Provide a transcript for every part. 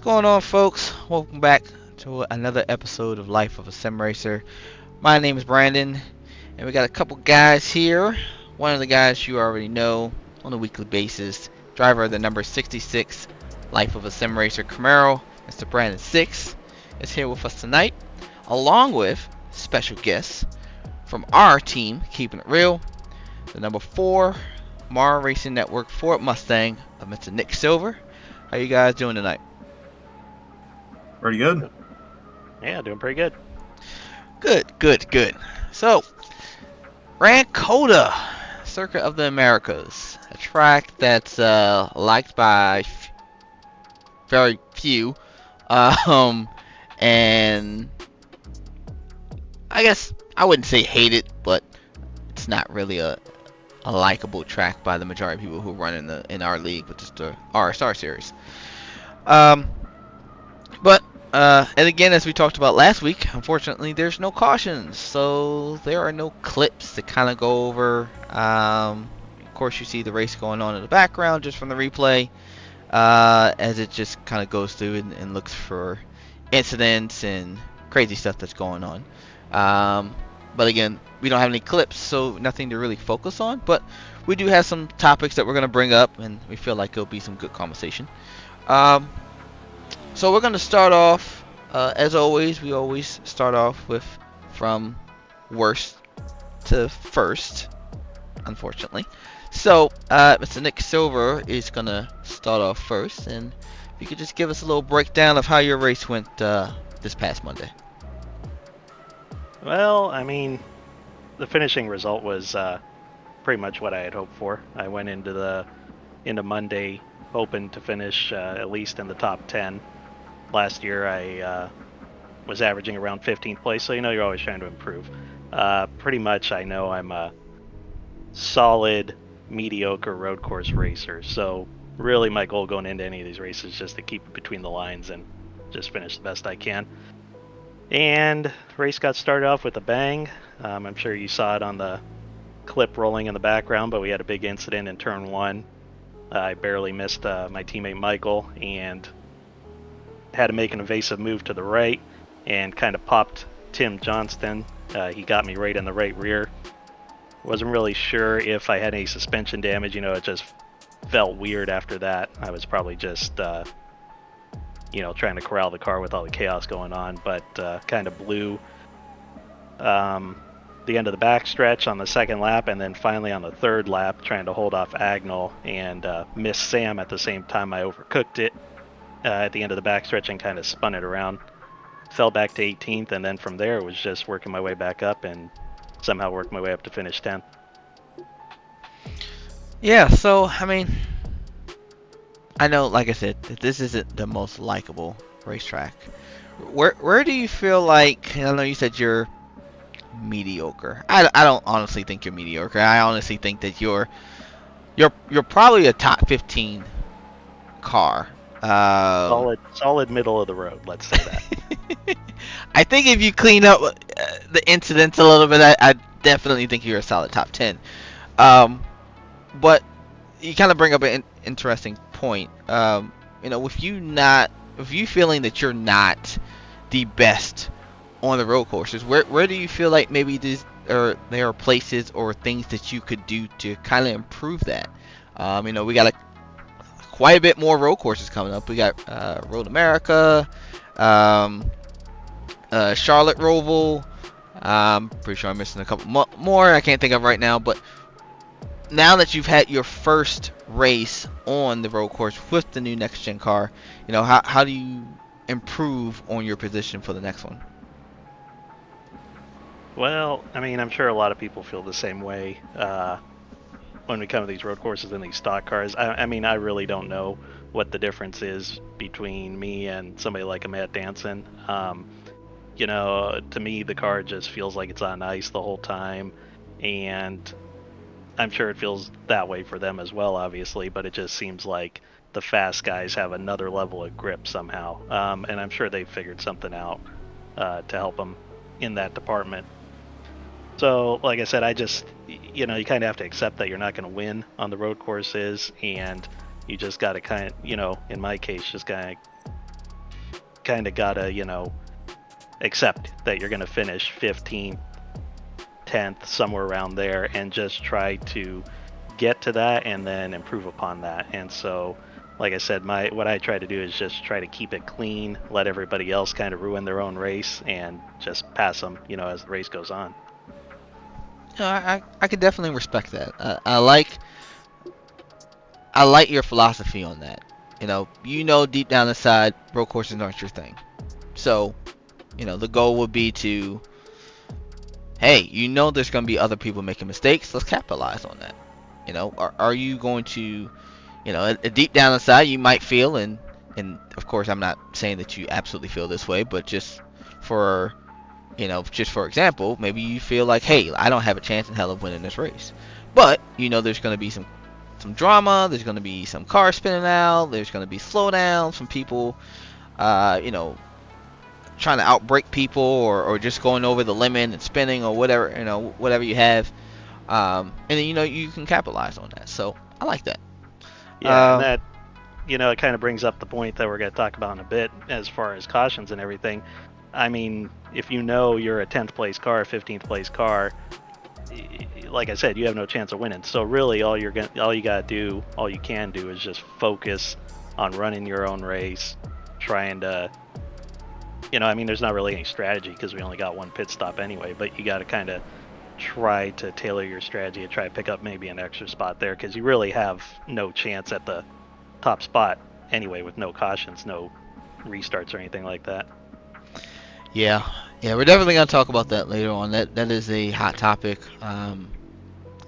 going on, folks? Welcome back to another episode of Life of a Sim Racer. My name is Brandon, and we got a couple guys here. One of the guys you already know on a weekly basis, driver of the number 66 Life of a Sim Racer Camaro, Mr. Brandon Six, is here with us tonight, along with special guests from our team, Keeping It Real, the number 4 Mara Racing Network Ford Mustang of Mr. Nick Silver. How you guys doing tonight? Pretty good. Yeah, doing pretty good. Good. So, ran COTA, Circuit of the Americas, a track that's liked by very few, um, and I guess I wouldn't say hated, but it's not really a likable track by the majority of people who run in our league, which is the RSR series. But and again, as we talked about last week, unfortunately, there's no cautions, so there are no clips to kind of go over. Of course, you see the race going on in the background just from the replay, as it just kind of goes through and looks for incidents and crazy stuff that's going on. But again, we don't have any clips, so nothing to really focus on. But we do have some topics that we're going to bring up, and we feel like it'll be some good conversation. So we're going to start off, as always, we always start off with from worst to first, unfortunately. So, Mr. Nick Silver is going to start off first, and if you could just give us a little breakdown of how your race went this past Monday. Well, I mean, the finishing result was pretty much what I had hoped for. I went into Monday hoping to finish at least in the top 10. Last year I was averaging around 15th place, so you're always trying to improve. Pretty much I know I'm a solid, mediocre road course racer, so really my goal going into any of these races is just to keep it between the lines and just finish the best I can. And the race got started off with a bang. I'm sure you saw it on the clip rolling in the background, but we had a big incident in turn 1. I barely missed my teammate Michael and had to make an evasive move to the right and kind of popped Tim Johnston. He got me right in the right rear. Wasn't really sure if I had any suspension damage. It just felt weird after that. I was probably just, trying to corral the car with all the chaos going on, but kind of blew the end of the backstretch on the second lap, and then finally on the third lap trying to hold off Agnell and miss Sam at the same time. I overcooked it at the end of the backstretch and kind of spun it around. Fell back to 18th, and then from there it was just working my way back up and somehow worked my way up to finish 10th. Yeah, so, I mean, I know, like I said, that this isn't the most likable racetrack. Where do you feel like, I know you said you're mediocre. I don't honestly think you're mediocre. I honestly think that you're probably a top 15 car. Solid middle of the road, let's say that. I think if you clean up the incidents a little bit, I definitely think you're a solid top 10. But you kind of bring up an interesting point. With you feeling that you're not the best on the road courses, where do you feel like maybe there are places or things that you could do to kind of improve that? We got quite a bit more road courses coming up. We got Road America, Charlotte Roval. I'm pretty sure I'm missing a couple more I can't think of right now. But now that you've had your first race on the road course with the new next gen car, how do you improve on your position for the next one? Well, I mean, I'm sure a lot of people feel the same way when we come to these road courses and these stock cars. I mean, I really don't know what the difference is between me and somebody like a Matt Danson. To me, the car just feels like it's on ice the whole time, and I'm sure it feels that way for them as well, obviously, but it just seems like the fast guys have another level of grip somehow, and I'm sure they figured something out to help them in that department. So, like I said, I just, you kind of have to accept that you're not going to win on the road courses, and you just got to kind of, in my case, just kind of kind of gotta, accept that you're gonna finish 15th, 10th, somewhere around there, and just try to get to that and then improve upon that. And so, like I said, what I try to do is just try to keep it clean, let everybody else kind of ruin their own race, and just pass them, as the race goes on. I could definitely respect that. I like your philosophy on that. Deep down inside, road courses aren't your thing. So, the goal would be to, hey, there's going to be other people making mistakes. Let's capitalize on that. Are you going to, deep down inside, you might feel, and of course, I'm not saying that you absolutely feel this way, but just for example, maybe you feel like, hey, I don't have a chance in hell of winning this race. But, there's going to be some drama, there's going to be some cars spinning out, there's going to be slowdowns, some people, trying to outbrake people or just going over the limit and spinning or whatever, whatever you have. And then, you can capitalize on that. So, I like that. Yeah, and that, it kind of brings up the point that we're going to talk about in a bit as far as cautions and everything. I mean, if you're a 10th place car, a 15th place car, like I said, you have no chance of winning. So really, all you can do is just focus on running your own race, trying to, there's not really any strategy because we only got one pit stop anyway. But you got to kind of try to tailor your strategy and try to pick up maybe an extra spot there because you really have no chance at the top spot anyway with no cautions, no restarts or anything like that. Yeah, we're definitely gonna talk about that later on. That is a hot topic, and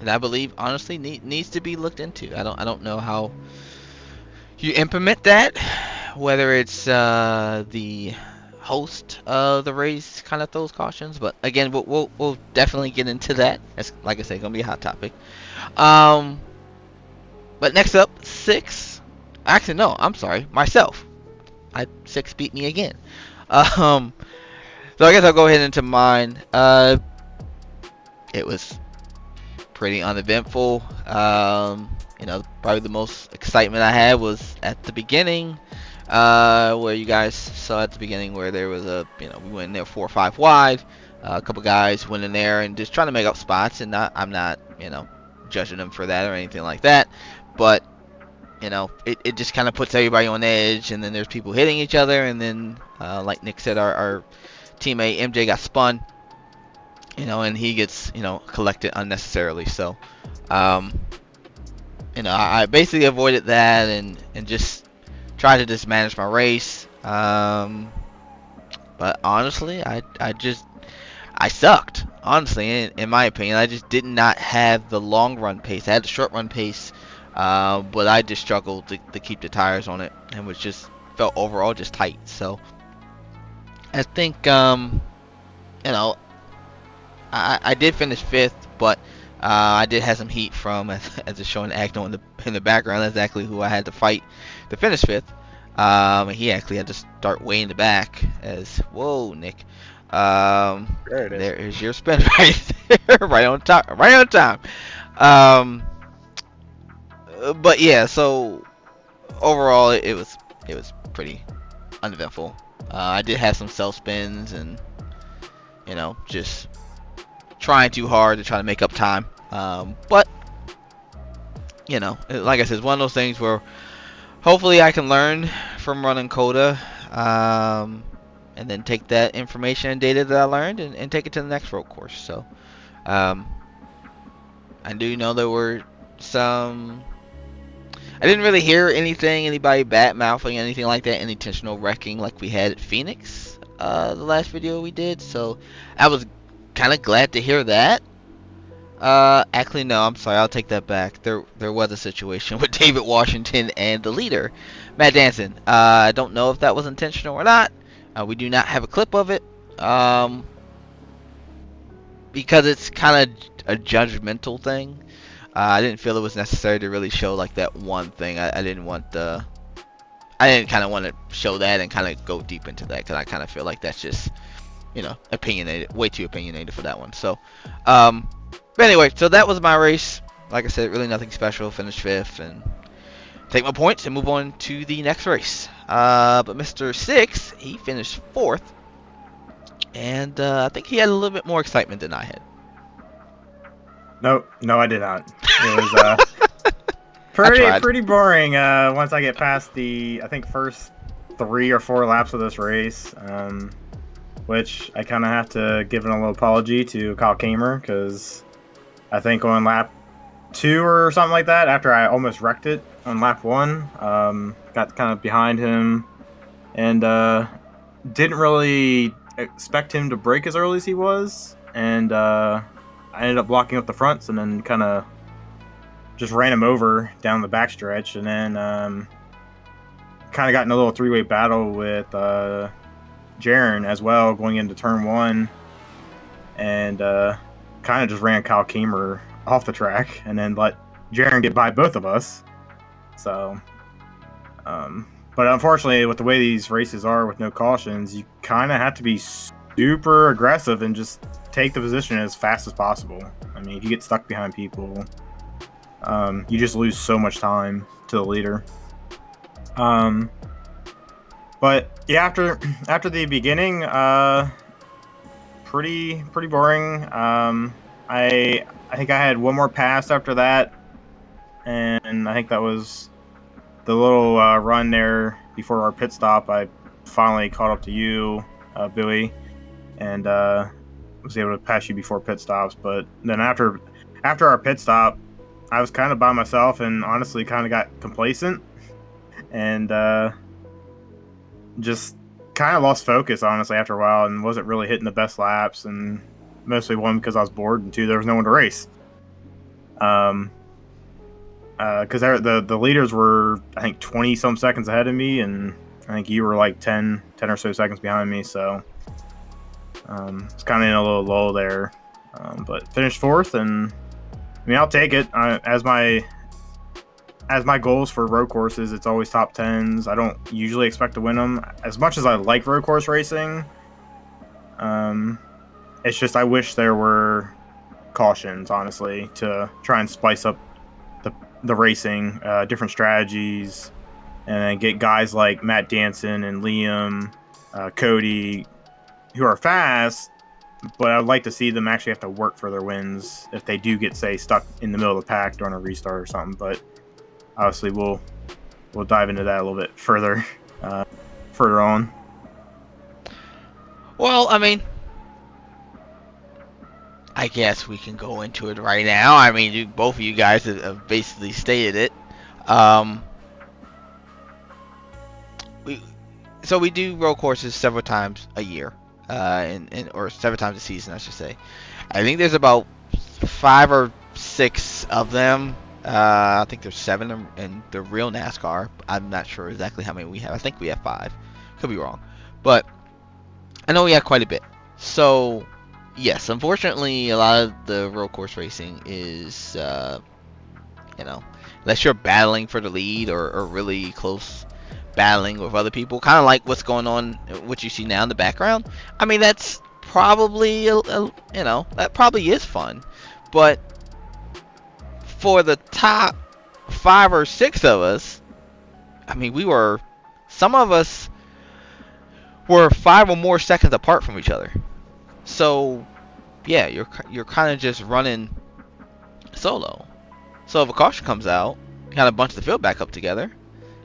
I believe honestly needs to be looked into. I don't know how you implement that, whether it's the host of the race kind of throws cautions, but again, we'll definitely get into that. It's, like I said, gonna be a hot topic. But next up, 6. Actually, no, I'm sorry, myself. 6 beat me again. So I guess I'll go ahead into mine. It was pretty uneventful. Probably the most excitement I had was at the beginning, where you guys saw at the beginning where there was we went in there 4 or 5 wide. A couple guys went in there and just trying to make up spots, and I'm not judging them for that or anything like that, but it just kind of puts everybody on edge, and then there's people hitting each other, and then like Nick said, our teammate MJ got spun, and he gets collected unnecessarily. So I basically avoided that and just tried to just manage my race. But honestly, I sucked. Honestly, in my opinion, I just did not have the long run pace. I had the short run pace, but I just struggled to keep the tires on it, and was just felt overall just tight. So I think I did finish 5th, but I did have some heat from, as it's showing Agno in the background. That's exactly who I had to fight to finish 5th. And he actually had to start way in the back. Whoa, Nick. There it is. There is your spin right there, right on time. But yeah, so overall it was pretty uneventful. I did have some self spins and just trying too hard to try to make up time. But like I said, it's one of those things where hopefully I can learn from running COTA, and then take that information and data that I learned and take it to the next road course. So I do know there were some. I didn't really hear anybody bat mouthing anything like that, any intentional wrecking like we had at Phoenix, the last video we did. So I was kind of glad to hear that. Actually, no, I'm sorry, I'll take that back. There was a situation with David Washington and the leader, Matt Danson. I don't know if that was intentional or not. We do not have a clip of it, because it's kind of a judgmental thing. I didn't feel it was necessary to really show like that one thing. I didn't kind of want to show that and kind of go deep into that, because I kind of feel like that's just opinionated, way too opinionated for that one. So but anyway, so that was my race. Like I said, really nothing special. Finished 5th, and take my points and move on to the next race. But Mr. Six, he finished 4th, and I think he had a little bit more excitement than I had. No, I did not. It was tried. pretty boring. Once I get past the, I think, first 3 or 4 laps of this race, which I kind of have to give a little apology to Kyle Kamer, because I think on lap 2 or something like that, after I almost wrecked it on lap 1, got kind of behind him, and didn't really expect him to brake as early as he was, and I ended up blocking up the fronts, and then kind of just ran him over down the backstretch, and then kind of got in a little 3-way battle with Jaron as well going into turn 1, and kind of just ran Kyle Kamer off the track, and then let Jaron get by both of us. So, but unfortunately, with the way these races are with no cautions, you kind of have to be super aggressive and just take the position as fast as possible. I mean, if you get stuck behind people, you just lose so much time to the leader. But yeah, after the beginning, pretty boring. I think I had one more pass after that, and I think that was the little run there before our pit stop. I finally caught up to you, Billy, and was able to pass you before pit stops. But then after our pit stop, I was kind of by myself and honestly kind of got complacent, and just kind of lost focus, honestly, after a while, and wasn't really hitting the best laps, and mostly one because I was bored, and 2, there was no one to race. Because the leaders were, I think, 20 some seconds ahead of me, and I think you were like 10 or so seconds behind me, so it's kind of in a little lull there. But finished 4th, and I mean, I'll take it. As my goals for road courses, it's always top 10s. I don't usually expect to win them. As much as I like road course racing, it's just I wish there were cautions, honestly, to try and spice up the racing, different strategies, and then get guys like Matt Danson and Liam, Cody, who are fast, but I'd like to see them actually have to work for their wins if they do get, say, stuck in the middle of the pack during a restart or something. But obviously, we'll dive into that a little bit further on. Well, I mean, I guess we can go into it right now. I mean, both of you guys have basically stated it. We do road courses several times a year, or several times a season, I should say. I think there's about 5 or 6 of them. I think there's 7 in the real NASCAR. I'm not sure exactly how many we have. I think we have 5. Could be wrong, but I know we have quite a bit. So, yes, unfortunately, a lot of the road course racing is, unless you're battling for the lead or really close battling with other people, kind of like what's going on, what you see now in the background. I mean, that's probably, that probably is fun, but for the top 5 or 6 of us, I mean, some of us were 5 or more seconds apart from each other. So, yeah, you're kind of just running solo. So if a caution comes out, you kind of bunch the field back up together,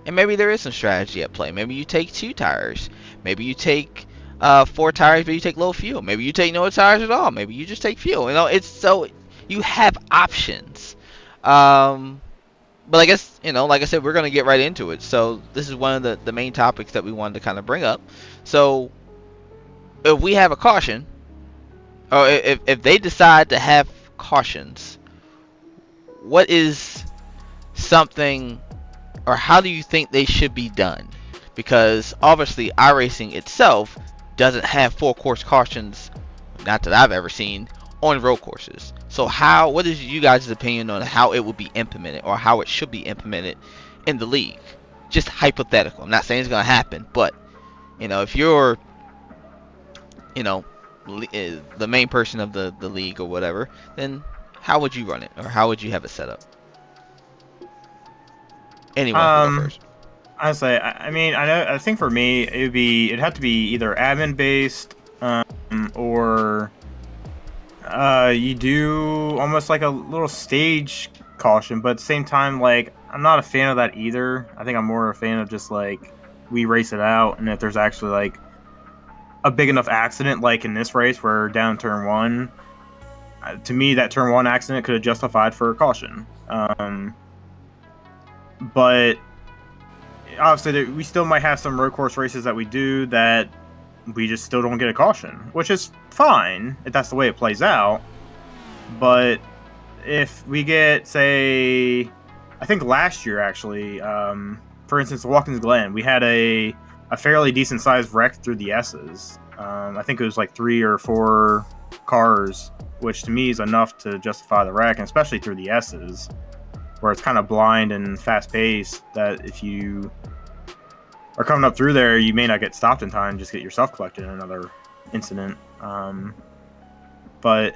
and maybe there is some strategy at play. Maybe you take 2 tires. Maybe you take 4 tires, but you take low fuel. Maybe you take no tires at all. Maybe you just take fuel. It's so you have options. But I guess, like I said, we're going to get right into it. So this is one of the main topics that we wanted to kind of bring up. So if we have a caution, or if they decide to have cautions, what is something, or how do you think they should be done? Because obviously iRacing itself doesn't have full course cautions, not that I've ever seen, on road courses. So what is you guys' opinion on how it would be implemented, or how it should be implemented in the league? Just hypothetical. I'm not saying it's going to happen, but if you're the main person of the league or whatever, then how would you run it, or how would you have it set up? Anyone can go Um, first. Honestly, I mean, I think for me, it'd have to be either admin based, or you do almost like a little stage caution, but at the same time, like I'm not a fan of that either. I think I'm more a fan of just like we race it out, and if there's actually like a big enough accident, like in this race where down turn one, to me that turn one accident could have justified for a caution. But obviously, we still might have some road course races that we do that we just still don't get a caution, which is fine if that's the way it plays out. But if we get, say, I think last year actually, for instance, Watkins Glen, we had a fairly decent sized wreck through the S's. I think it was like 3 or 4 cars, which to me is enough to justify the wreck, and especially through the S's, where it's kind of blind and fast paced. That if you are coming up through there, you may not get stopped in time, just get yourself collected in another incident. But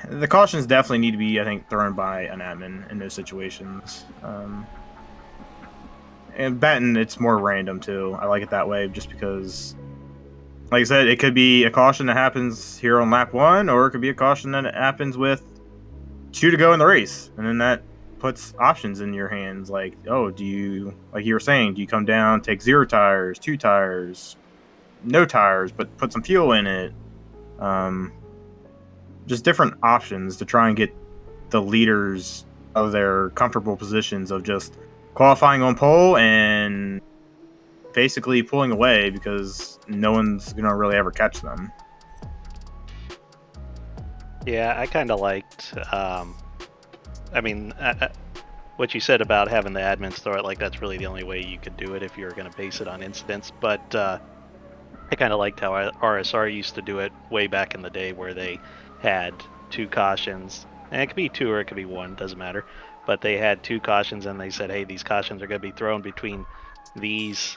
the cautions definitely need to be, I think, thrown by an admin in those situations. And betting, it's more random too. I like it that way, just because, like I said, it could be a caution that happens here on lap 1, or it could be a caution that happens with 2 to go in the race, and then that puts options in your hands. Like, oh, do you, like you were saying, do you come down, take 0 tires, 2 tires, no tires, but put some fuel in it? Just different options to try and get the leaders of their comfortable positions of just qualifying on pole and basically pulling away because no one's gonna really ever catch them. Yeah, I kind of liked. I mean, what you said about having the admins throw it, like that's really the only way you could do it if you were going to base it on incidents. But I kind of liked how RSR used to do it way back in the day, where they had 2 cautions, and it could be 2 or it could be 1, doesn't matter. But they had 2 cautions, and they said, hey, these cautions are going to be thrown between these,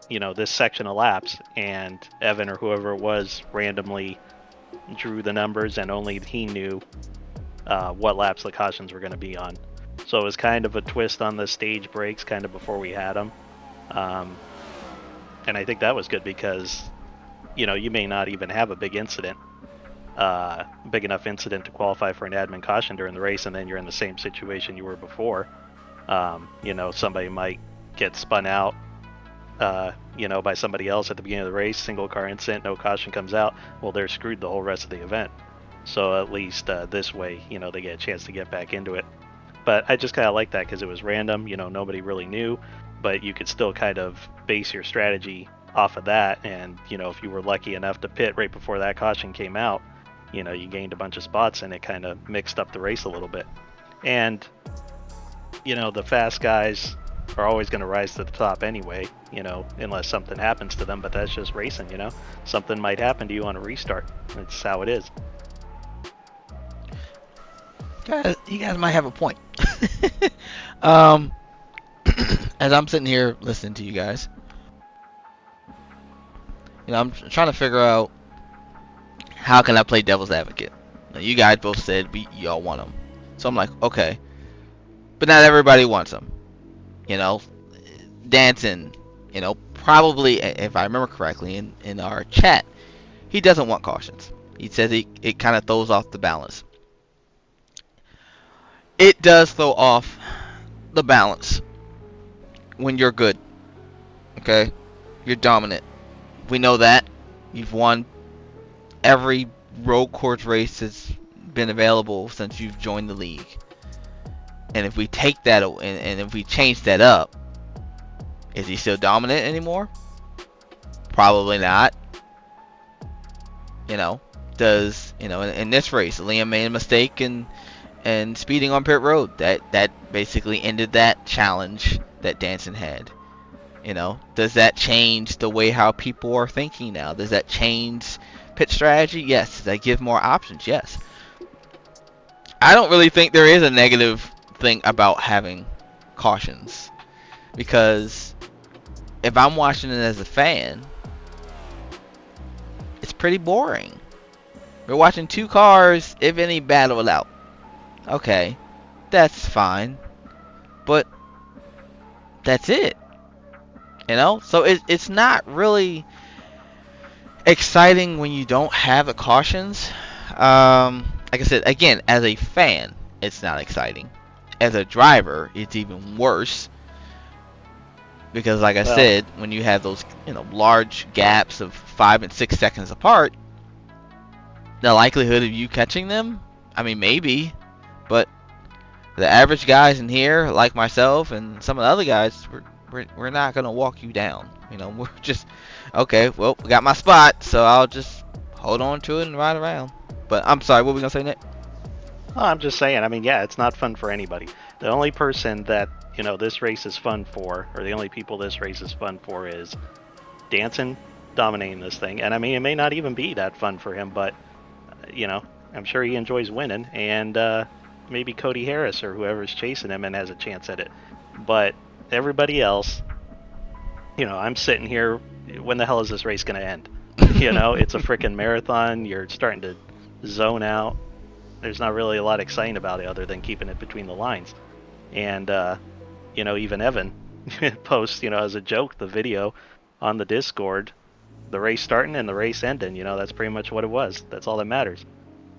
this section of laps, and Evan or whoever it was randomly drew the numbers, and only he knew what laps the cautions were going to be on. So it was kind of a twist on the stage breaks, kind of before we had them. And I think that was good because, you may not even have a big incident, big enough incident to qualify for an admin caution during the race, and then you're in the same situation you were before. Somebody might get spun out, by somebody else at the beginning of the race, single car incident, no caution comes out. Well, they're screwed the whole rest of the event. So at least this way, they get a chance to get back into it. But I just kind of like that because it was random. Nobody really knew, but you could still kind of base your strategy off of that. And if you were lucky enough to pit right before that caution came out, you gained a bunch of spots, and it kind of mixed up the race a little bit. And the fast guys are always going to rise to the top anyway, unless something happens to them. But that's just racing. Something might happen to you on a restart. That's how it is. You guys might have a point. As I'm sitting here listening to you guys, I'm trying to figure out how can I play devil's advocate. Now, you guys both said y'all want them, so I'm like, okay, but not everybody wants them. Danson, probably, if I remember correctly, in our chat, he doesn't want cautions. He says it kind of throws off the balance. It does throw off the balance when you're good. Okay? You're dominant. We know that. You've won every road course race that's been available since you've joined the league. And if we take that and if we change that up, is he still dominant anymore? Probably not. Does, in this race, Liam made a mistake and speeding on pit road. That basically ended that challenge that Danson had. Does that change the way how people are thinking now? Does that change pit strategy? Yes. Does that give more options? Yes. I don't really think there is a negative thing about having cautions, because if I'm watching it as a fan, it's pretty boring. We're watching 2 cars, if any, battle it out. Okay, that's fine. but that's it. You know, so it's not really exciting when you don't have the cautions. Like I said, again, as a fan, it's not exciting. As a driver, it's even worse because, like I Well, said, when you have those large gaps of 5 and 6 seconds apart, the likelihood of you catching them, I mean, maybe, but the average guys in here, like myself and some of the other guys, we're not gonna walk you down. We're just okay. Well, we got my spot, so I'll just hold on to it and ride around. But I'm sorry, what were we gonna say, Nick? oh, I'm just saying. I mean, yeah, it's not fun for anybody. The only person that this race is fun for, or the only people this race is fun for, is Danson dominating this thing. And I mean, it may not even be that fun for him, but I'm sure he enjoys winning, and maybe Cody Harris or whoever's chasing him and has a chance at it. But everybody else, I'm sitting here. When the hell is this race going to end? It's a freaking marathon. You're starting to zone out. There's not really a lot exciting about it other than keeping it between the lines. And even Evan posts, as a joke, the video on the Discord, the race starting and the race ending. That's pretty much what it was. That's all that matters.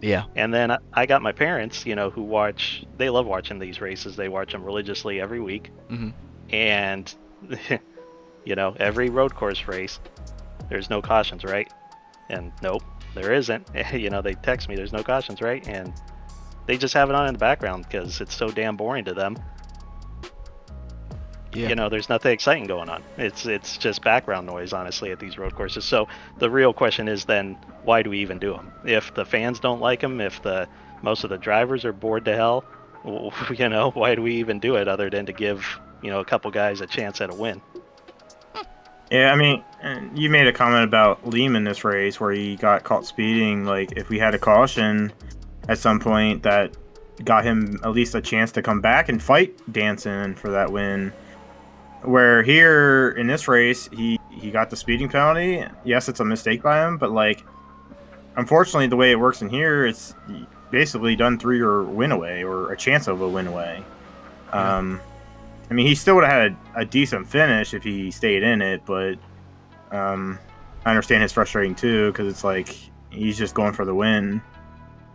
Yeah. And then I got my parents, who they love watching these races. They watch them religiously every week. Mm-hmm. And, every road course race, there's no cautions, right? And nope, there isn't. They text me, there's no cautions, right? And they just have it on in the background because it's so damn boring to them. Yeah. There's nothing exciting going on. It's just background noise, honestly, at these road courses. So the real question is then, why do we even do them? If the fans don't like them, if most of the drivers are bored to hell, why do we even do it other than to give a couple guys a chance at a win? Yeah, I mean, you made a comment about Liam in this race where he got caught speeding. Like, if we had a caution at some point that got him at least a chance to come back and fight Danson for that win. Where here in this race, he got the speeding penalty. Yes, it's a mistake by him, but like, unfortunately, the way it works in here, it's basically done through your win away or a chance of a win away. Yeah. I mean, he still would have had a decent finish if he stayed in it, but I understand his frustrating too because it's like he's just going for the win.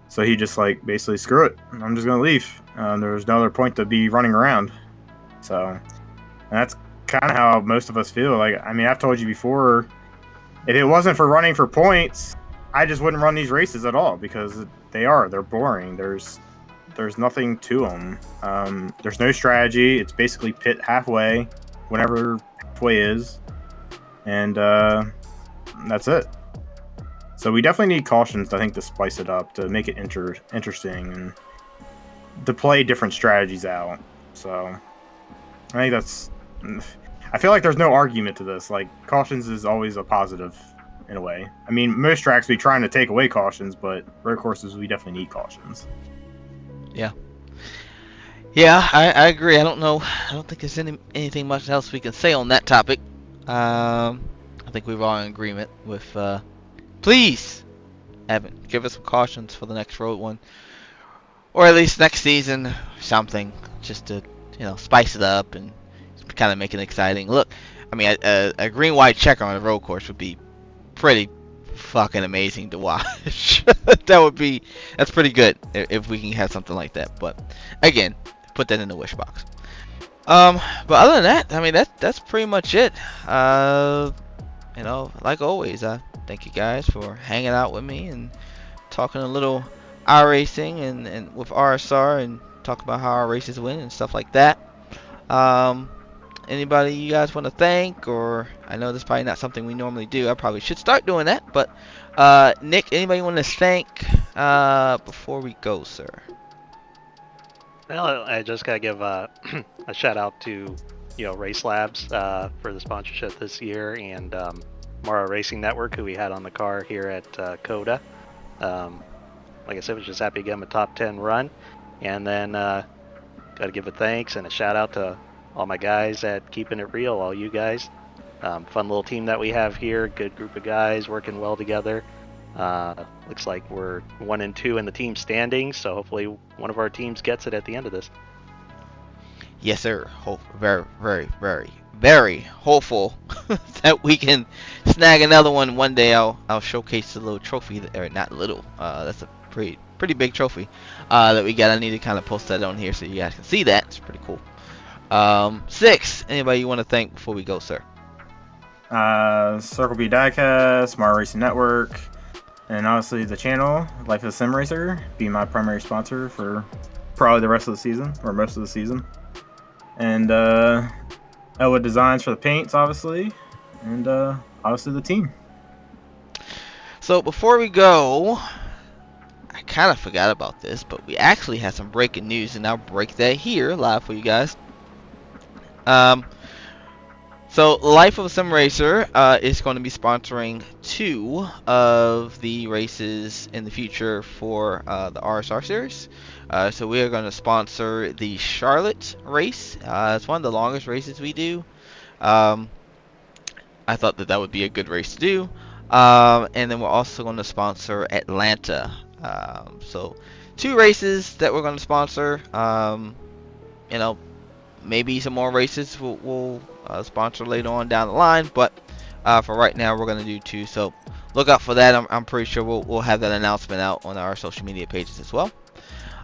So he just like basically screw it. I'm just gonna leave. There's no other point to be running around. So that's kind of how most of us feel. Like, I mean, I've told you before, if it wasn't for running for points, I just wouldn't run these races at all because they're boring. There's nothing to them. There's no strategy. It's basically pit halfway, whenever halfway is, and that's it. So we definitely need cautions, I think, to spice it up, to make it interesting, and to play different strategies out. So I think that's... I feel like there's no argument to this. Like, cautions is always a positive in a way. I mean, most tracks we trying to take away cautions, but road courses we definitely need cautions. Yeah. Yeah, I agree. I don't think there's anything much else we can say on that topic. I think we're all in agreement with please, Evan, give us some cautions for the next road one, or at least next season, something just to spice it up and kind of make it exciting. Look, I mean, a green-white checker on a road course would be pretty fucking amazing to watch. That's pretty good if we can have something like that. But again, put that in the wish box. But other than that, I mean, that's pretty much it. Like always, I thank you guys for hanging out with me and talking a little iRacing and with RSR and talk about how our races win and stuff like that. Anybody you guys want to thank, or I know this is probably not something we normally do. I probably should start doing that, but Nick, anybody want to thank before we go, sir? Well, I just gotta give a shout out to Race Labs for the sponsorship this year, and Mara Racing Network, who we had on the car here at COTA. Like I said, was just happy to get him a top 10 run, and then gotta give a thanks and a shout out to all my guys at Keepin It Real, all you guys. Fun little team that we have here, good group of guys working well together. Looks like we're 1 and 2 in the team standings, so hopefully one of our teams gets it at the end of this. Yes, sir. Hope very, very, very, very hopeful that we can snag another one day. I'll showcase the little trophy, or not little. That's a pretty big trophy that we got. I need to kind of post that on here so you guys can see that. It's pretty cool. 6. Anybody you want to thank before we go, sir? Circle B Diecast, Smart Racing Network, and obviously the channel, Life of a Sim Racer, be my primary sponsor for probably the rest of the season, or most of the season. And Elwood Designs for the paints, obviously, and obviously the team. So before we go, I kind of forgot about this, but we actually had some breaking news, and I'll break that here live for you guys. So Life of a Sim Racer is going to be sponsoring 2 of the races in the future for the RSR series. So we are going to sponsor the Charlotte race. It's one of the longest races we do. I thought that would be a good race to do. And then we're also going to sponsor Atlanta. So 2 races that we're going to sponsor. You know, maybe some more races we'll sponsor later on down the line, but for right now we're going to do 2. So look out for that. I'm pretty sure we'll have that announcement out on our social media pages as well.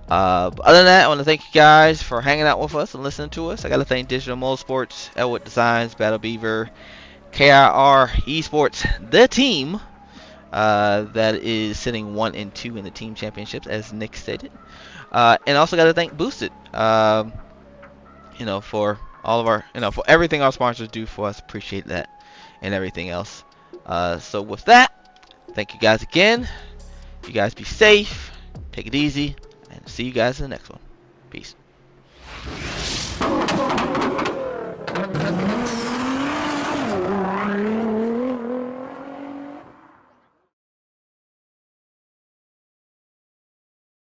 But other than that, I want to thank you guys for hanging out with us and listening to us. I got to thank Digital-Motorsports, Elwood Designs, Battle Beaver, KIR Esports, the team that is sitting 1 and 2 in the team championships, as Nick stated. And also got to thank Boosted. For all of our, for everything our sponsors do for us. Appreciate that and everything else. So with that, thank you guys again. You guys be safe, take it easy, and see you guys in the next one. Peace.